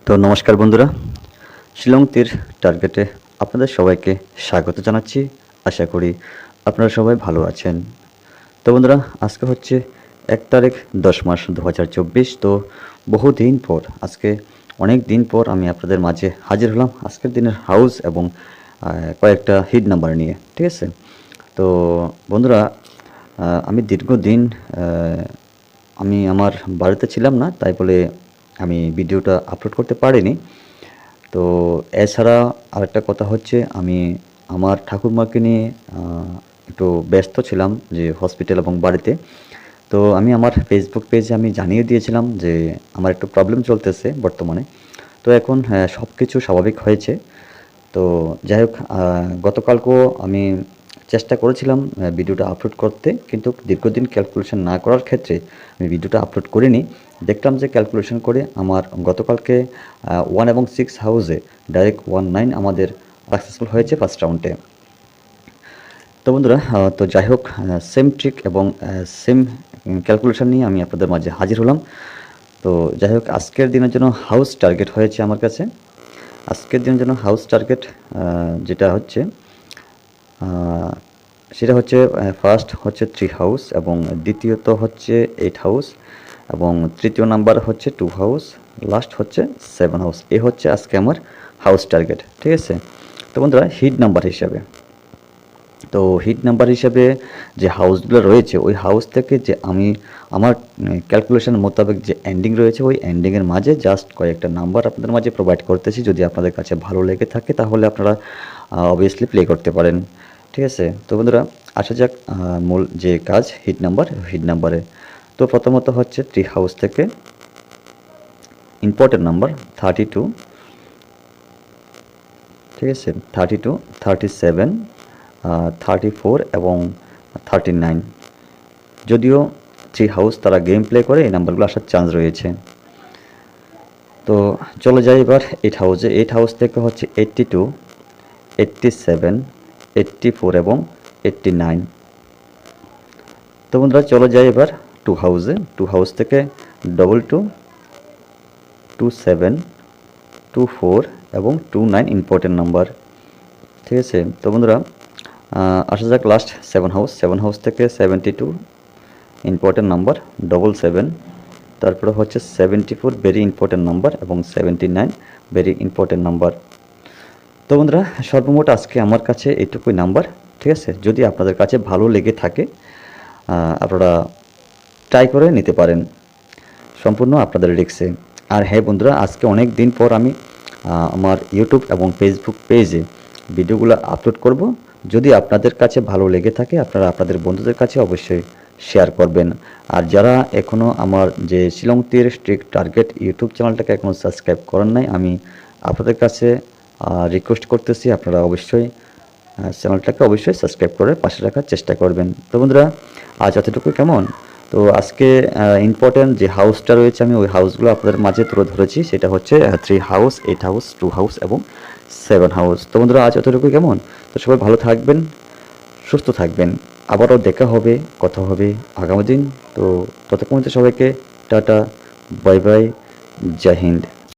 তো নমস্কার বন্ধুরা, শিলং তীর টার্গেটে আপনাদের সবাইকে স্বাগত জানাচ্ছি। আশা করি আপনারা সবাই ভালো আছেন। তো বন্ধুরা, আজকে হচ্ছে 1 তারিখ 10 মাস 2024। তো বহুদিন পর, আজকে অনেক দিন পর আমি আপনাদের মাঝে হাজির হলাম আজকের দিনের হাউস এবং কয়েকটা হিট নাম্বার নিয়ে। ঠিক আছে? তো বন্ধুরা, আমি দীর্ঘদিন আমি আমার বাড়িতে ছিলাম না, তাই বলে আমি ভিডিওটা আপলোড করতে পারিনি। তো এছাড়া আরেকটা কথা হচ্ছে, আমি আমার ঠাকুরমাকে নিয়ে একটু ব্যস্ত ছিলাম যে হসপিটাল এবং বাড়িতে। তো আমি আমার ফেসবুক পেজে আমি জানিয়ে দিয়েছিলাম যে আমার একটু প্রবলেম চলতেছে বর্তমানে। তো এখন সব কিছু স্বাভাবিক হয়েছে। তো যাই হোক, গতকালকেও আমি চেষ্টা করেছিলাম ভিডিওটা আপলোড করতে, কিন্তু দীর্ঘদিন ক্যালকুলেশন না করার ক্ষেত্রে আমি ভিডিওটা আপলোড করিনি। দেখলাম যে ক্যালকুলেশন করে আমার গতকালকে 1 এবং 6 হাউসে ডাইরেক্ট 19 আমাদের সাকসেসফুল হয়েছে ফার্স্ট রাউন্ডে। তো বন্ধুরা, তো যাই হোক, সেম ট্রিক এবং সেম ক্যালকুলেশন নিয়ে আমি আপনাদের মাঝে হাজির হলাম। তো যাই হোক, আজকের দিনের জন্য হাউস টার্গেট হয়েছে আমার কাছে। আজকের দিনের জন্য হাউস টার্গেট যেটা হচ্ছে, সেটা হচ্ছে ফার্স্ট হচ্ছে 3 হাউস এবং দ্বিতীয়ত হচ্ছে 8 হাউস এবং তৃতীয় নাম্বার হচ্ছে 2 হাউস, লাস্ট হচ্ছে 7 হাউস। এ হচ্ছে আজকে আমার হাউস টার্গেট। ঠিক আছে? তো বন্ধুরা, হিট নাম্বার হিসাবে, তো হিট নাম্বার হিসেবে যে হাউসগুলো রয়েছে, ওই হাউস থেকে যে আমি আমার ক্যালকুলেশন মোতাবেক যে এন্ডিং রয়েছে, ওই এন্ডিংয়ের মাঝে জাস্ট কয়েকটা নাম্বার আপনাদের মাঝে প্রোভাইড করতেছি। যদি আপনাদের কাছে ভালো লেগে থাকে তাহলে আপনারা অবভিয়াসলি প্লে করতে পারেন। ঠিক আছে? তো বন্ধুরা, আসা যাক মূল যে কাজ, হিট নাম্বারে। তো প্রথমত হচ্ছে 3 হাউস থেকে ইম্পর্টেন্ট নাম্বার 32, ঠিক আছে, 32, 37, 34 এবং 39। যদিও 3 হাউস তারা গেম প্লে করে, এই নাম্বারগুলো আসার চান্স রয়েছে। তো চলে যাই এবার 8 হাউসে। 8 হাউস থেকে হচ্ছে 82, 87, 84 এবং 89। তো বন্ধুরা, চলে যাই এবার 2 হাউসে। 2 হাউস থেকে 22, 27, 24 এবং 29 ইম্পর্টেন্ট নাম্বার। ঠিক আছে? তো বন্ধুরা, আসা যাক লাস্ট 7 হাউস। 7 হাউস থেকে 72 ইম্পর্টেন্ট নাম্বার, 77, তারপরে হচ্ছে 74 ভেরি ইম্পর্টেন্ট নাম্বার এবং 79 ভেরি ইম্পর্টেন্ট নাম্বার। তো বন্ধুরা, সর্বমোট আজকে আমার কাছে এইটুকুই নাম্বার। ঠিক আছে? যদি আপনাদের কাছে ভালো লেগে থাকে আপনারা ট্রাই করে নিতে পারেন, সম্পূর্ণ আপনাদের রিস্কে। আর হ্যাঁ বন্ধুরা, আজকে অনেক দিন পর আমি আমার ইউটিউব এবং ফেসবুক পেজে ভিডিওগুলো আপলোড করব। যদি আপনাদের কাছে ভালো লেগে থাকে আপনারা আপনাদের বন্ধুদের কাছে অবশ্যই শেয়ার করবেন। আর যারা এখনও আমার যে শিলং তীর স্ট্রিক্ট টার্গেট ইউটিউব চ্যানেলটাকে এখনও সাবস্ক্রাইব করেন নাই, আমি আপনাদের কাছে রিকোয়েস্ট করতেছি আপনারা অবশ্যই চ্যানেলটাকে অবশ্যই সাবস্ক্রাইব করে পাশে রাখার চেষ্টা করবেন। তো বন্ধুরা, আজ এতটুকু কেমন? তো আজকে ইম্পর্টেন্ট যে হাউসটা রয়েছে আমি ওই হাউসগুলো আপনাদের মাঝে তুলে ধরেছি। সেটা হচ্ছে 3 হাউস, 8 হাউস, 2 হাউস এবং 7 হাউস। তো বন্ধুরা, আজ এতটুকু কেমন? তো সবাই ভালো থাকবেন, সুস্থ থাকবেন। আবারও দেখা হবে, কথা হবে আগামী দিন। তো ততক্ষণ সবাইকে টাটা, বাই বাই, জয় হিন্দ।